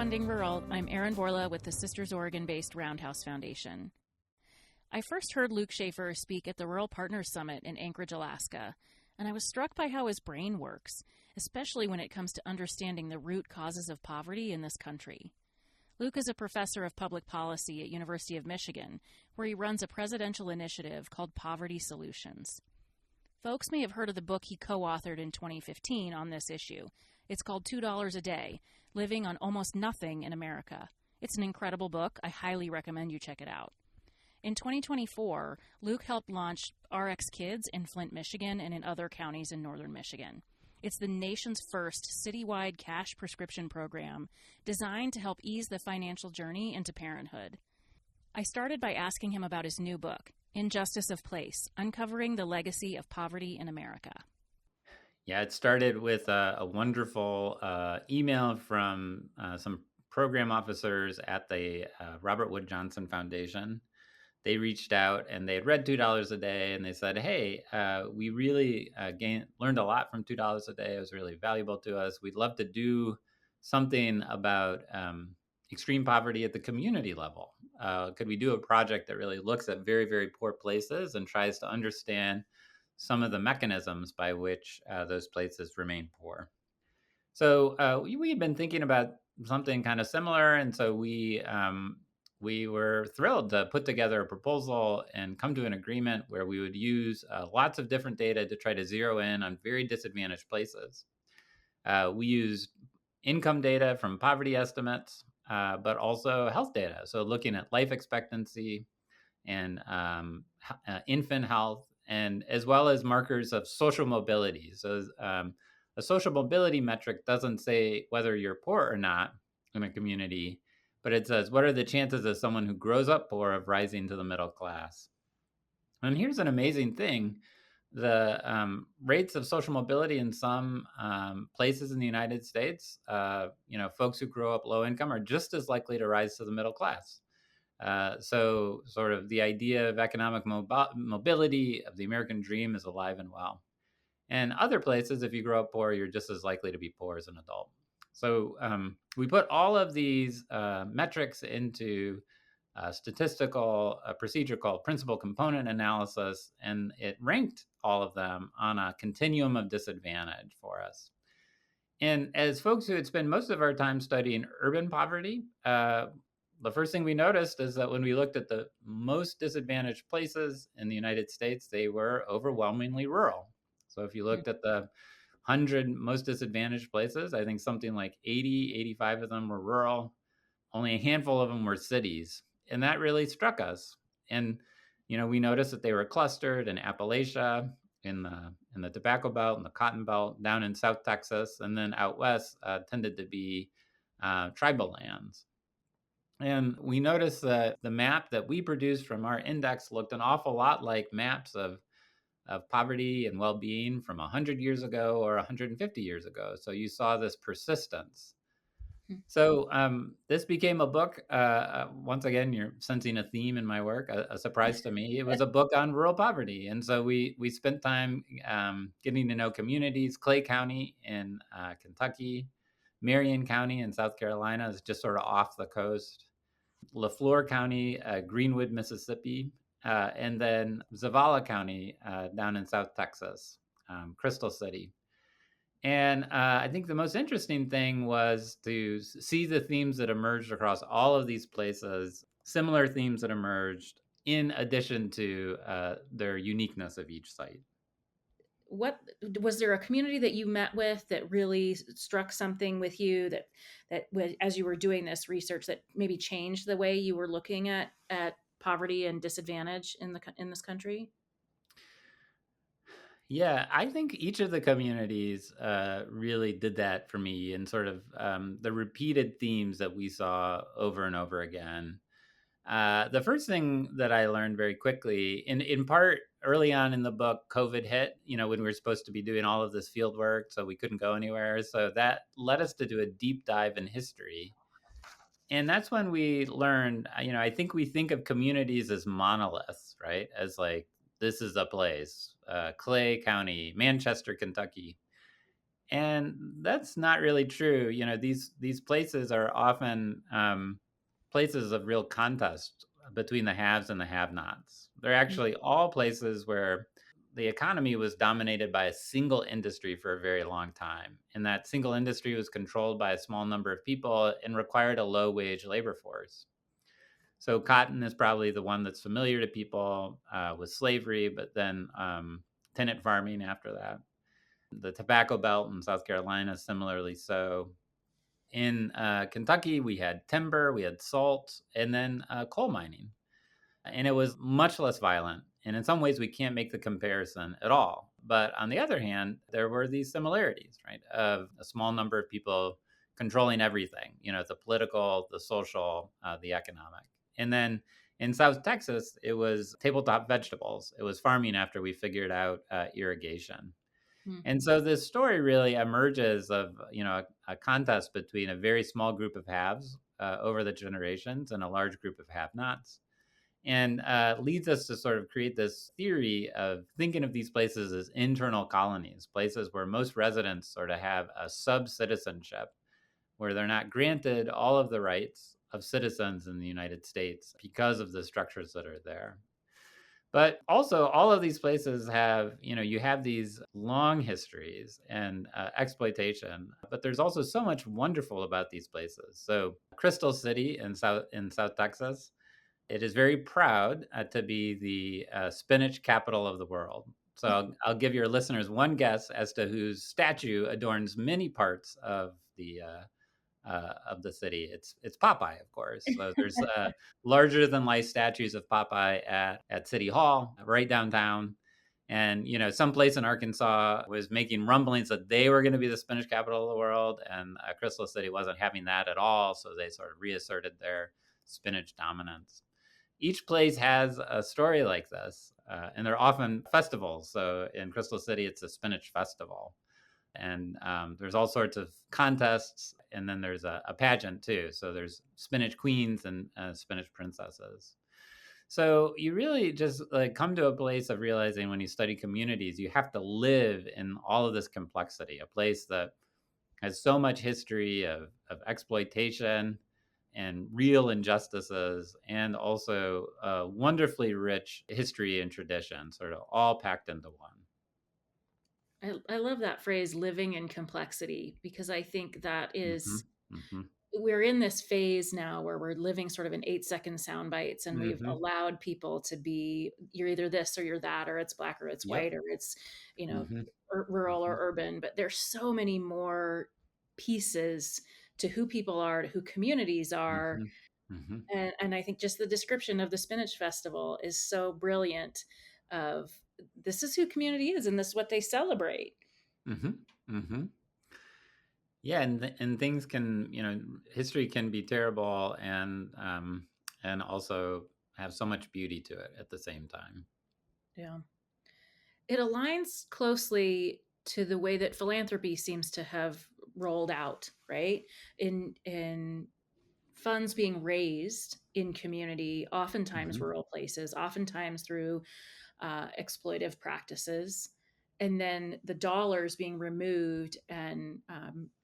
Funding Rural. I'm Erin Borla with the Sisters Oregon-based Roundhouse Foundation. I first heard Luke Shaefer speak at the Rural Partners Summit in Anchorage, Alaska, and I was struck by how his brain works, especially when it comes to understanding the root causes of poverty in this country. Luke is a professor of public policy at University of Michigan, where he runs a presidential initiative called Poverty Solutions. Folks may have heard of the book he co-authored in 2015 on this issue. It's called $2 a Day, Living on Almost Nothing in America. It's an incredible book. I highly recommend you check it out. In 2024, Luke helped launch RX Kids in Flint, Michigan, and in other counties in northern Michigan. It's the nation's first citywide cash prescription program designed to help ease the financial journey into parenthood. I started by asking him about his new book, Injustice of Place, Uncovering the Legacy of Poverty in America. Yeah, it started with a wonderful email from some program officers at the Robert Wood Johnson Foundation. They reached out and they had read $2 a Day, and they said, hey, we really learned a lot from $2 a Day. It was really valuable to us. We'd love to do something about extreme poverty at the community level. Could we do a project that really looks at very, very poor places and tries to understand some of the mechanisms by which those places remain poor? So we had been thinking about something kind of similar, and so we were thrilled to put together a proposal and come to an agreement where we would use lots of different data to try to zero in on very disadvantaged places. We used income data from poverty estimates, but also health data. So looking at life expectancy and infant health, and as well as markers of social mobility. So a social mobility metric doesn't say whether you're poor or not in a community, but it says, what are the chances of someone who grows up poor of rising to the middle class? And here's an amazing thing. The rates of social mobility in some places in the United States, folks who grow up low income are just as likely to rise to the middle class. So sort of the idea of economic mobility of the American dream is alive and well. And other places, if you grow up poor, you're just as likely to be poor as an adult. So we put all of these metrics into a statistical procedure called principal component analysis, and it ranked all of them on a continuum of disadvantage for us. And as folks who had spent most of our time studying urban poverty, the first thing we noticed is that when we looked at the most disadvantaged places in the United States, they were overwhelmingly rural. So if you looked at the 100 most disadvantaged places, I think something like 85 of them were rural. Only a handful of them were cities. And that really struck us. And, we noticed that they were clustered in Appalachia, in the tobacco belt and the cotton belt, down in South Texas, and then out west tended to be tribal lands. And we noticed that the map that we produced from our index looked an awful lot like maps of poverty and well-being from 100 years ago or 150 years ago. So you saw this persistence. So this became a book. Once again, you're sensing a theme in my work, a surprise to me. It was a book on rural poverty. And so we spent time getting to know communities. Clay County in Kentucky, Marion County in South Carolina is just sort of off the coast. LaFleur County, Greenwood, Mississippi, and then Zavala County down in South Texas, Crystal City. And I think the most interesting thing was to see the themes that emerged across all of these places, similar themes that emerged in addition to their uniqueness of each site. What was there a community that you met with that really struck something with you that as you were doing this research that maybe changed the way you were looking at poverty and disadvantage in this country? Yeah, I think each of the communities really did that for me, and sort of the repeated themes that we saw over and over again. The first thing that I learned very quickly, in part early on in the book, COVID hit, when we were supposed to be doing all of this field work, so we couldn't go anywhere. So that led us to do a deep dive in history. And that's when we learned, I think we think of communities as monoliths, right? As like, this is a place, Clay County, Manchester, Kentucky. And that's not really true. These places are often places of real contest between the haves and the have-nots. They're actually all places where the economy was dominated by a single industry for a very long time. And that single industry was controlled by a small number of people and required a low-wage labor force. So cotton is probably the one that's familiar to people with slavery, but then tenant farming after that. The tobacco belt in South Carolina, similarly so. In Kentucky, we had timber, we had salt, and then coal mining. And it was much less violent. And in some ways, we can't make the comparison at all. But on the other hand, there were these similarities, right, of a small number of people controlling everything, the political, the social, the economic. And then in South Texas, it was tabletop vegetables. It was farming after we figured out irrigation. And so this story really emerges of a contest between a very small group of haves over the generations and a large group of have-nots, and leads us to sort of create this theory of thinking of these places as internal colonies, places where most residents sort of have a sub-citizenship, where they're not granted all of the rights of citizens in the United States because of the structures that are there. But also, all of these places have, you have these long histories and exploitation. But there's also so much wonderful about these places. So, Crystal City in South Texas, it is very proud to be the spinach capital of the world. So, I'll give your listeners one guess as to whose statue adorns many parts of the city. It's Popeye, of course. So there's larger than life statues of Popeye at City Hall, right downtown. And some place in Arkansas was making rumblings that they were going to be the spinach capital of the world, and Crystal City wasn't having that at all. So they sort of reasserted their spinach dominance. Each place has a story like this, and they're often festivals. So in Crystal City, it's a spinach festival. And there's all sorts of contests, and then there's a pageant too. So there's spinach queens and spinach princesses. So you really just come to a place of realizing when you study communities, you have to live in all of this complexity, a place that has so much history of exploitation and real injustices, and also a wonderfully rich history and tradition, sort of all packed into one. I love that phrase, living in complexity, because I think that Mm-hmm. is, Mm-hmm. we're in this phase now where we're living sort of in 8-second sound bites, and we've Mm-hmm. allowed people to be, you're either this or you're that, or it's black or it's Yep. white, or it's, Mm-hmm. rural Mm-hmm. or urban. But there's so many more pieces to who people are, to who communities are. Mhm. Mhm. And I think just the description of the Spinach Festival is so brilliant of, this is who community is, and this is what they celebrate. Mhm. Mhm. Yeah, and things can, history can be terrible and also have so much beauty to it at the same time. Yeah. It aligns closely to the way that philanthropy seems to have rolled out, right? In funds being raised in community, oftentimes Mhm. rural places, oftentimes through exploitive practices, and then the dollars being removed and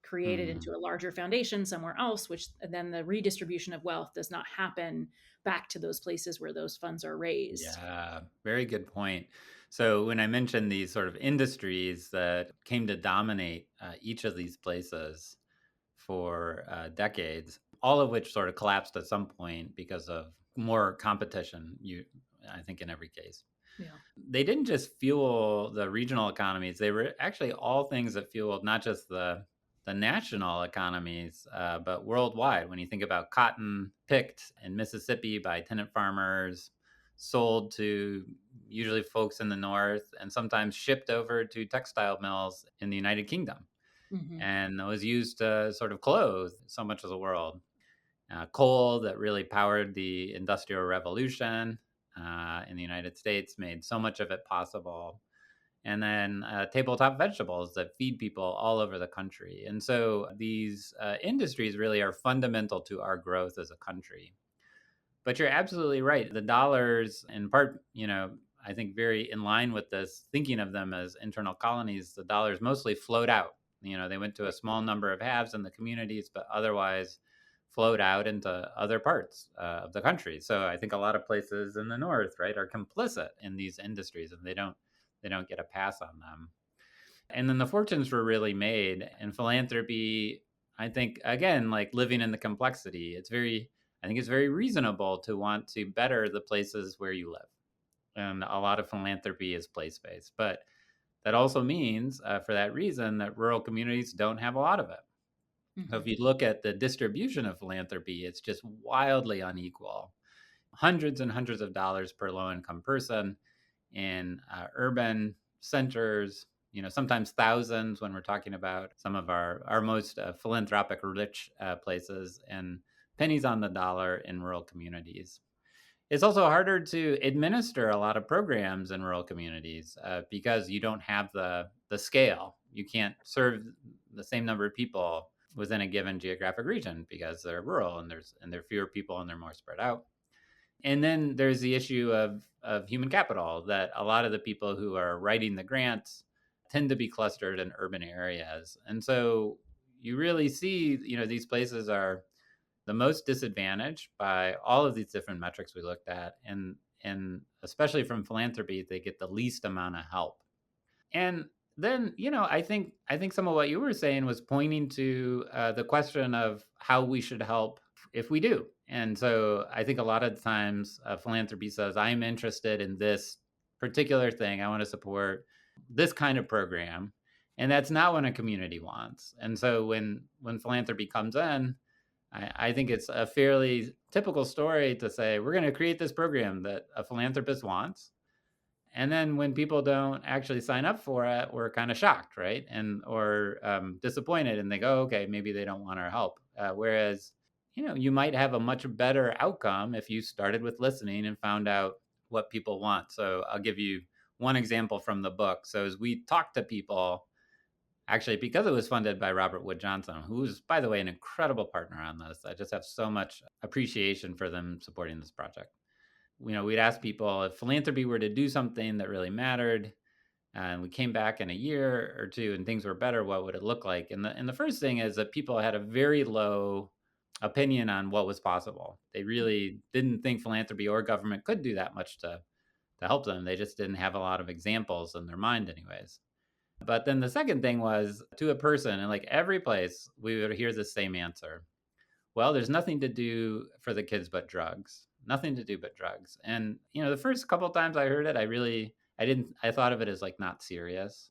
created into Mm. a larger foundation somewhere else, which then the redistribution of wealth does not happen back to those places where those funds are raised. Yeah, very good point. So when I mentioned these sort of industries that came to dominate each of these places for decades, all of which sort of collapsed at some point because of more competition, I think in every case. Yeah. They didn't just fuel the regional economies. They were actually all things that fueled not just the national economies, but worldwide. When you think about cotton picked in Mississippi by tenant farmers, sold to usually folks in the north, and sometimes shipped over to textile mills in the United Kingdom, Hmm. and it was used to sort of clothe so much of the world. Coal that really powered the Industrial Revolution in the United States made so much of it possible. And then tabletop vegetables that feed people all over the country. And so these industries really are fundamental to our growth as a country. But you're absolutely right. The dollars, in part, I think very in line with this, thinking of them as internal colonies, the dollars mostly flowed out They went to a small number of haves in the communities, but otherwise flowed out into other parts of the country. So I think a lot of places in the north, right, are complicit in these industries, and they don't get a pass on them. And then the fortunes were really made. And philanthropy, I think, again, like living in the complexity, I think it's very reasonable to want to better the places where you live. And a lot of philanthropy is place based. But that also means, for that reason, that rural communities don't have a lot of it. So if you look at the distribution of philanthropy, it's just wildly unequal. Hundreds and hundreds of dollars per low income person in urban centers, sometimes thousands when we're talking about some of our most philanthropic rich places, and pennies on the dollar in rural communities. It's also harder to administer a lot of programs in rural communities because you don't have the scale. You can't serve the same number of people within a given geographic region because they're rural and there are fewer people and they're more spread out. And then there's the issue of human capital, that a lot of the people who are writing the grants tend to be clustered in urban areas. And so you really see, these places are the most disadvantaged by all of these different metrics we looked at. And especially from philanthropy, they get the least amount of help. And then, I think some of what you were saying was pointing to the question of how we should help if we do. And so I think a lot of times philanthropy says, I'm interested in this particular thing. I want to support this kind of program. And that's not what a community wants. And so when philanthropy comes in, I think it's a fairly typical story to say, we're going to create this program that a philanthropist wants. And then when people don't actually sign up for it, we're kind of shocked, right? Or disappointed, and they go, okay, maybe they don't want our help. Whereas, you might have a much better outcome if you started with listening and found out what people want. So I'll give you one example from the book. So as we talked to people, actually, because it was funded by Robert Wood Johnson, who's, by the way, an incredible partner on this, I just have so much appreciation for them supporting this project. We'd ask people if philanthropy were to do something that really mattered, and we came back in a year or two and things were better, what would it look like? And the first thing is that people had a very low opinion on what was possible. They really didn't think philanthropy or government could do that much to help them. They just didn't have a lot of examples in their mind anyways. But then the second thing was, to a person, and like every place, we would hear the same answer. Well, there's nothing to do for the kids but drugs. Nothing to do but drugs. And, the first couple of times I heard it, I thought of it as like not serious.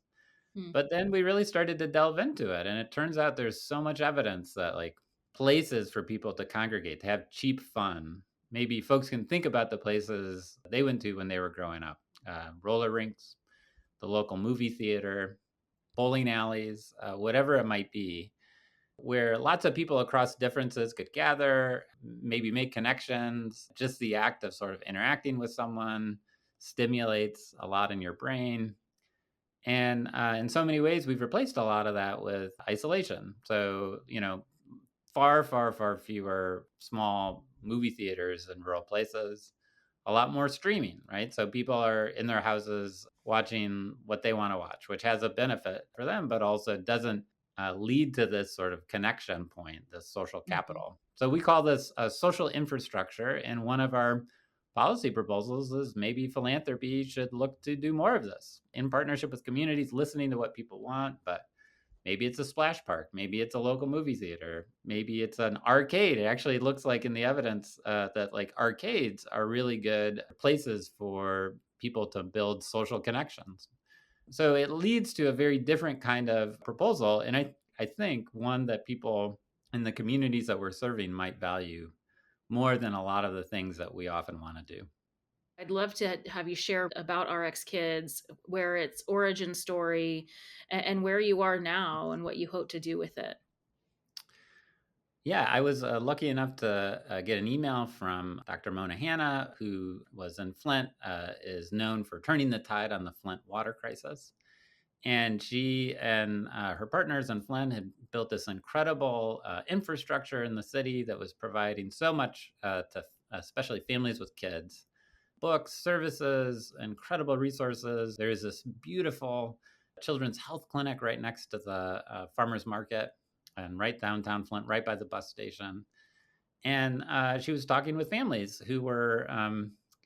But then we really started to delve into it. And it turns out there's so much evidence that like places for people to congregate, to have cheap fun. Maybe folks can think about the places they went to when they were growing up. Roller rinks, the local movie theater, bowling alleys, whatever it might be, where lots of people across differences could gather, maybe make connections. Just the act of sort of interacting with someone stimulates a lot in your brain. And in so many ways, we've replaced a lot of that with isolation. So, far, far, far fewer small movie theaters in rural places, a lot more streaming, right? So people are in their houses watching what they want to watch, which has a benefit for them, but also doesn't lead to this sort of connection point, this social capital. So we call this a social infrastructure. And one of our policy proposals is maybe philanthropy should look to do more of this in partnership with communities, listening to what people want. But maybe it's a splash park. Maybe it's a local movie theater. Maybe it's an arcade. It actually looks like in the evidence that like arcades are really good places for people to build social connections. So it leads to a very different kind of proposal. And I think one that people in the communities that we're serving might value more than a lot of the things that we often want to do. I'd love to have you share about RX Kids, where its origin story and where you are now and what you hope to do with it. Yeah, I was lucky enough to get an email from Dr. Mona Hanna, who was in Flint, is known for turning the tide on the Flint water crisis. And she and her partners in Flint had built this incredible infrastructure in the city that was providing so much to especially families with kids: books, services, incredible resources. There's this beautiful children's health clinic right next to the farmer's market and right downtown Flint, right by the bus station. And she was talking with families who were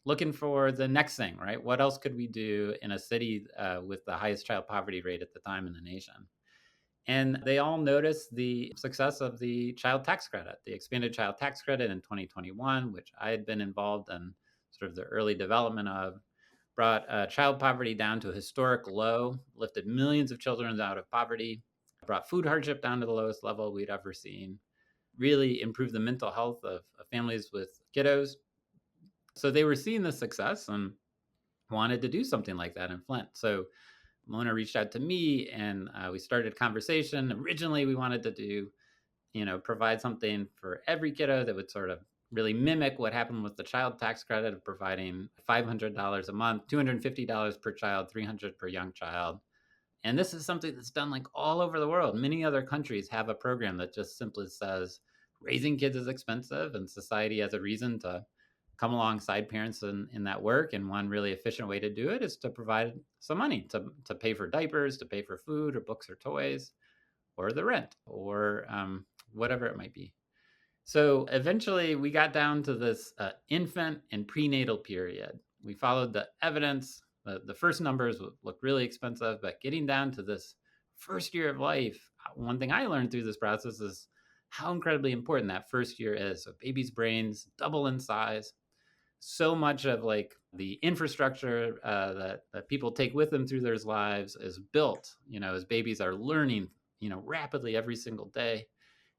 looking for the next thing, right? What else could we do in a city with the highest child poverty rate at the time in the nation? And they all noticed the success of the child tax credit, the expanded child tax credit in 2021, which I had been involved in sort of the early development of, brought child poverty down to a historic low, lifted millions of children out of poverty, brought food hardship down to the lowest level we'd ever seen, really improved the mental health of families with kiddos. So they were seeing the success and wanted to do something like that in Flint. So Mona reached out to me and we started a conversation. Originally, we wanted to do, provide something for every kiddo that would sort of really mimic what happened with the child tax credit of providing $500 a month, $250 per child, $300 per young child. And this is something that's done like all over the world. Many other countries have a program that just simply says raising kids is expensive and society has a reason to come alongside parents in that work. And one really efficient way to do it is to provide some money to pay for diapers, to pay for food or books or toys or the rent or whatever it might be. So eventually we got down to this infant and prenatal period. We followed the evidence. The first numbers looked really expensive, but getting down to this first year of life, one thing I learned through this process is how incredibly important that first year is. So babies' brains double in size. So much of like the infrastructure that people take with them through their lives is built, as babies are learning, rapidly every single day.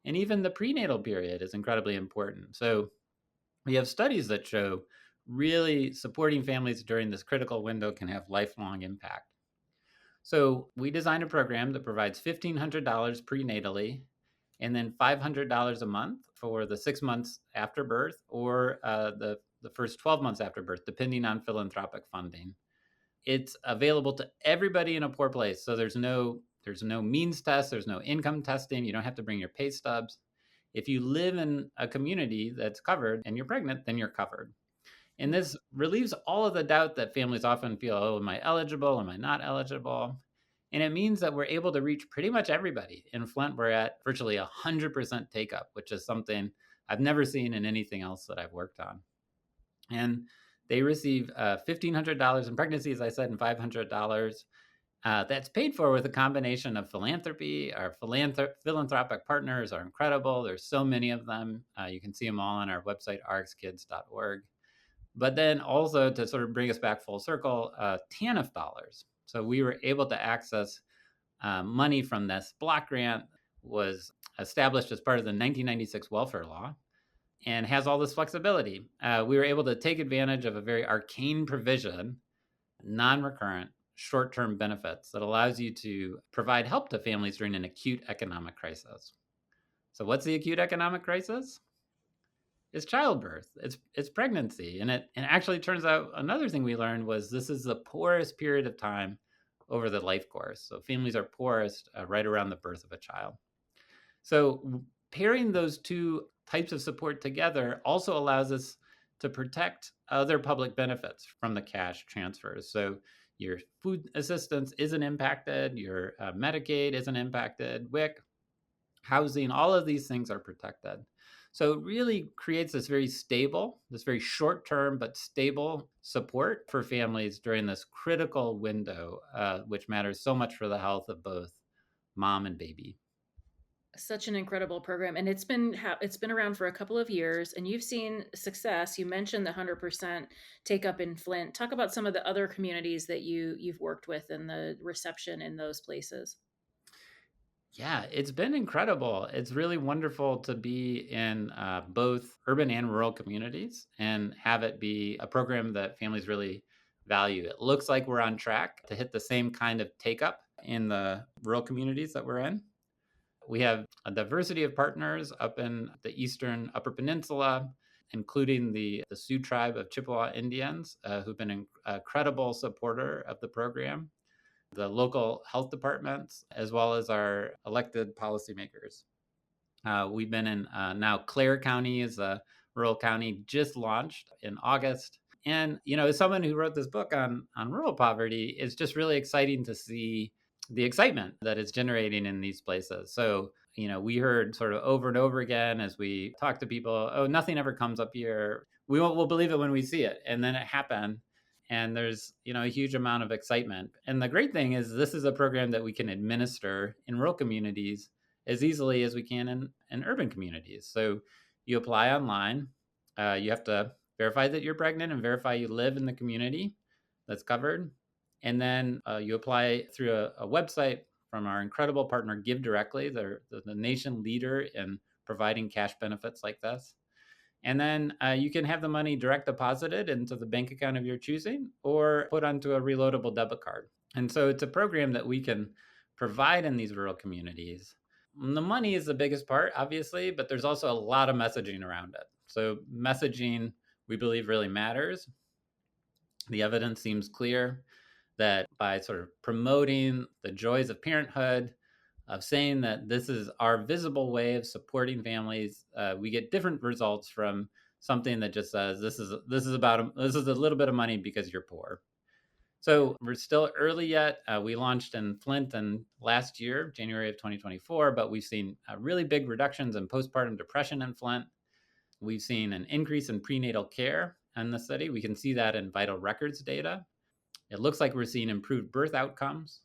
And even the prenatal period is incredibly important. So we have studies that show really supporting families during this critical window can have lifelong impact. So we designed a program that provides $1,500 prenatally and then $500 a month for the 6 months after birth or the first 12 months after birth, depending on philanthropic funding. It's available to everybody in a poor place. So there's no means test, there's no income testing, you don't have to bring your pay stubs. If you live in a community that's covered and you're pregnant, then you're covered. And this relieves all of the doubt that families often feel, oh, am I eligible? Am I not eligible? And it means that we're able to reach pretty much everybody. In Flint, we're at virtually 100% take up, which is something I've never seen in anything else that I've worked on. And they receive $1,500 in pregnancy, as I said, and $500. That's paid for with a combination of philanthropy. Our philanthropic partners are incredible. There's so many of them. You can see them all on our website, rxkids.org. But then also to sort of bring us back full circle, TANF dollars. So we were able to access money from this block grant, was established as part of the 1996 welfare law and has all this flexibility. We were able to take advantage of a very arcane provision, non-recurrent, short-term benefits that allows you to provide help to families during an acute economic crisis. So what's the acute economic crisis? It's childbirth, it's pregnancy. And it actually turns out another thing we learned was this is the poorest period of time over the life course. So families are poorest right around the birth of a child. So pairing those two types of support together also allows us to protect other public benefits from the cash transfers. So your food assistance isn't impacted, your Medicaid isn't impacted, WIC, housing, all of these things are protected. So it really creates this very stable, this very short-term but stable support for families during this critical window, which matters so much for the health of both mom and baby. Such an incredible program, and it's been around for a couple of years, and you've seen success. You mentioned the 100% take up in Flint. Talk about some of the other communities that you've worked with and the reception in those places. Yeah, it's been incredible. It's really wonderful to be in both urban and rural communities and have it be a program that families really value. It looks like we're on track to hit the same kind of take up in the rural communities that we're in. We have a diversity of partners up in the eastern Upper Peninsula, including the Sioux tribe of Chippewa Indians, who've been an incredible supporter of the program, the local health departments, as well as our elected policymakers. We've been in now Clare County is a rural county, just launched in August. And, as someone who wrote this book on rural poverty, it's just really exciting to see the excitement that it's generating in these places. So, we heard sort of over and over again as we talk to people, oh, nothing ever comes up here. We'll believe it when we see it. And then it happened. And there's, a huge amount of excitement. And the great thing is this is a program that we can administer in rural communities as easily as we can in urban communities. So you apply online. You have to verify that you're pregnant and verify you live in the community that's covered. And then you apply through a website from our incredible partner, Give Directly. They're the nation leader in providing cash benefits like this. And then you can have the money direct deposited into the bank account of your choosing or put onto a reloadable debit card. And so it's a program that we can provide in these rural communities. The money is the biggest part, obviously, but there's also a lot of messaging around it. So messaging, we believe, really matters. The evidence seems clear that by sort of promoting the joys of parenthood, of saying that this is our visible way of supporting families, we get different results from something that just says this is a little bit of money because you're poor. So we're still early yet. We launched in Flint last year, January of 2024, but we've seen really big reductions in postpartum depression in Flint. We've seen an increase in prenatal care in the city. We can see that in vital records data. It looks like we're seeing improved birth outcomes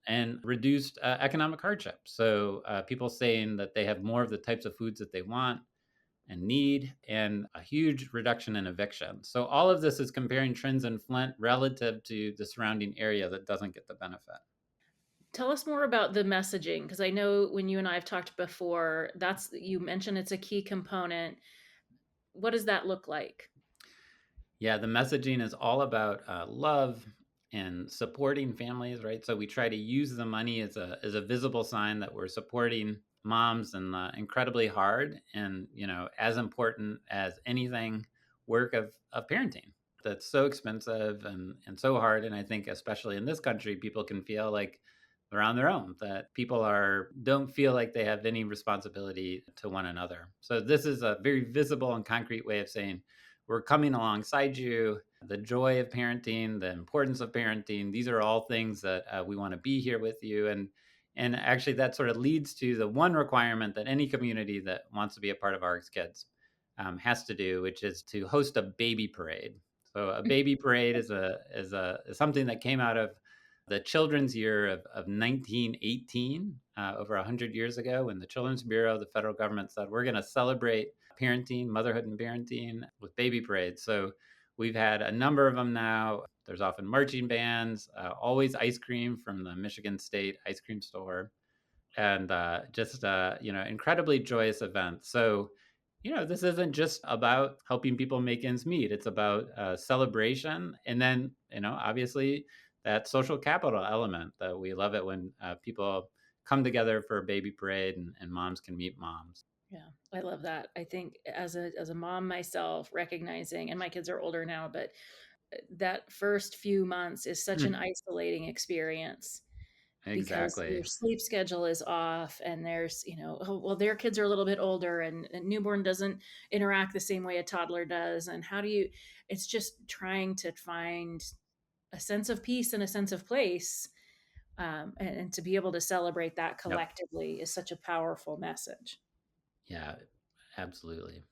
and reduced economic hardship. So people saying that they have more of the types of foods that they want and need, and a huge reduction in eviction. So all of this is comparing trends in Flint relative to the surrounding area that doesn't get the benefit. Tell us more about the messaging, because I know when you and I have talked before, you mentioned it's a key component. What does that look like? Yeah, the messaging is all about love and supporting families, right? So we try to use the money as a visible sign that we're supporting moms and incredibly hard and, as important as anything, work of parenting that's so expensive and so hard. And I think especially in this country, people can feel like they're on their own, that people don't feel like they have any responsibility to one another. So this is a very visible and concrete way of saying, we're coming alongside you. The joy of parenting, the importance of parenting, these are all things that we want to be here with you. And actually that sort of leads to the one requirement that any community that wants to be a part of Arcs Kids has to do, which is to host a baby parade. So a baby parade is something that came out of the Children's Year of 1918, over 100 years ago, when the Children's Bureau, the federal government, said, we're going to celebrate parenting, motherhood and parenting with baby parades. So we've had a number of them now. There's often marching bands, always ice cream from the Michigan State ice cream store, and just incredibly joyous events. So this isn't just about helping people make ends meet. It's about celebration, and then obviously that social capital element that we love it when people come together for a baby parade and moms can meet moms. Yeah, I love that. I think as a mom myself, recognizing, and my kids are older now, but that first few months is such an isolating experience because Exactly. your sleep schedule is off, and there's, oh, well, their kids are a little bit older, and newborn doesn't interact the same way a toddler does. And it's just trying to find a sense of peace and a sense of place. And to be able to celebrate that Yep. collectively is such a powerful message. Yeah, absolutely.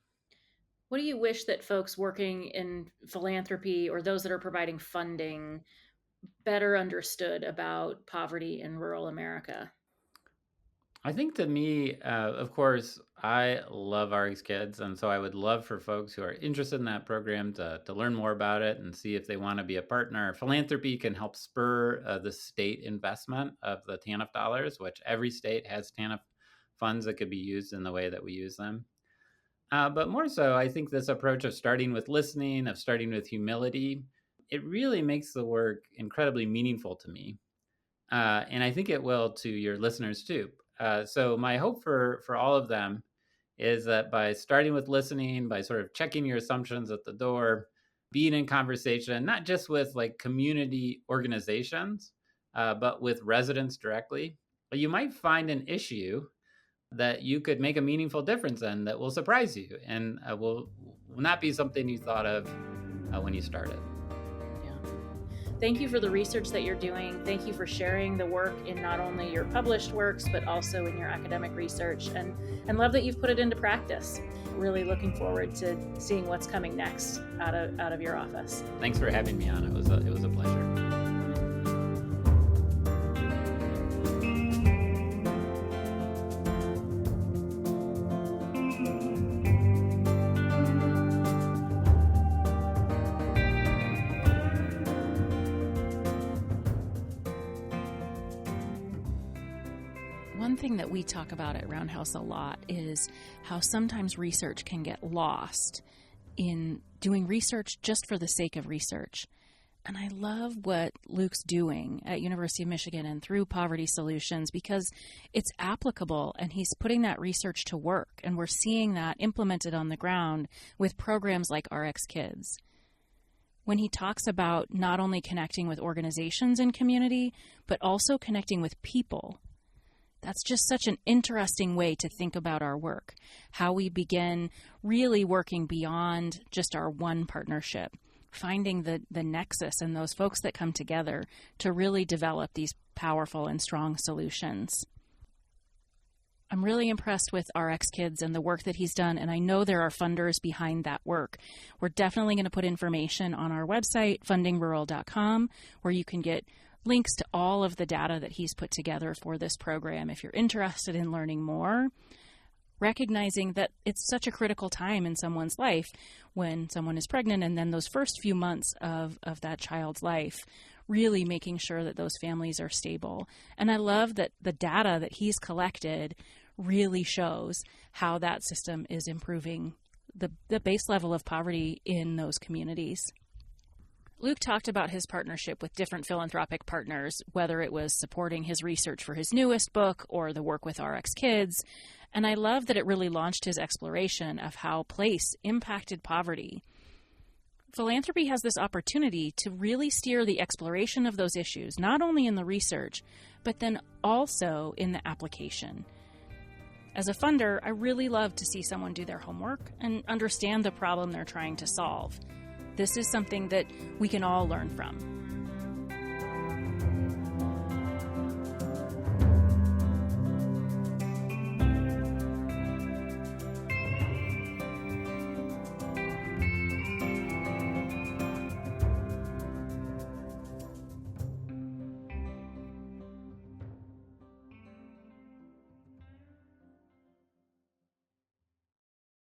What do you wish that folks working in philanthropy or those that are providing funding better understood about poverty in rural America? I think to me, of course, I love RX Kids. And so I would love for folks who are interested in that program to learn more about it and see if they want to be a partner. Philanthropy can help spur the state investment of the TANF dollars, which every state has TANF funds that could be used in the way that we use them. But more so, I think this approach of starting with listening, of starting with humility, it really makes the work incredibly meaningful to me. And I think it will to your listeners too. So my hope for all of them is that by starting with listening, by sort of checking your assumptions at the door, being in conversation, not just with like community organizations, but with residents directly, you might find an issue that you could make a meaningful difference in that will surprise you and will not be something you thought of when you started. Yeah. Thank you for the research that you're doing. Thank you for sharing the work in not only your published works, but also in your academic research, and love that you've put it into practice. Really looking forward to seeing what's coming next out of your office. Thanks for having me on. It was a pleasure. One thing that we talk about at Roundhouse a lot is how sometimes research can get lost in doing research just for the sake of research. And I love what Luke's doing at University of Michigan and through Poverty Solutions, because it's applicable and he's putting that research to work. And we're seeing that implemented on the ground with programs like RX Kids. When he talks about not only connecting with organizations and community, but also connecting with people, that's just such an interesting way to think about our work, how we begin really working beyond just our one partnership, finding the nexus and those folks that come together to really develop these powerful and strong solutions. I'm really impressed with RX Kids and the work that he's done, and I know there are funders behind that work. We're definitely going to put information on our website, fundingrural.com, where you can get links to all of the data that he's put together for this program if you're interested in learning more, recognizing that it's such a critical time in someone's life when someone is pregnant, and then those first few months of that child's life, really making sure that those families are stable. And I love that the data that he's collected really shows how that system is improving the base level of poverty in those communities. Luke talked about his partnership with different philanthropic partners, whether it was supporting his research for his newest book or the work with RX Kids. And I love that it really launched his exploration of how place impacted poverty. Philanthropy has this opportunity to really steer the exploration of those issues, not only in the research, but then also in the application. As a funder, I really love to see someone do their homework and understand the problem they're trying to solve. This is something that we can all learn from.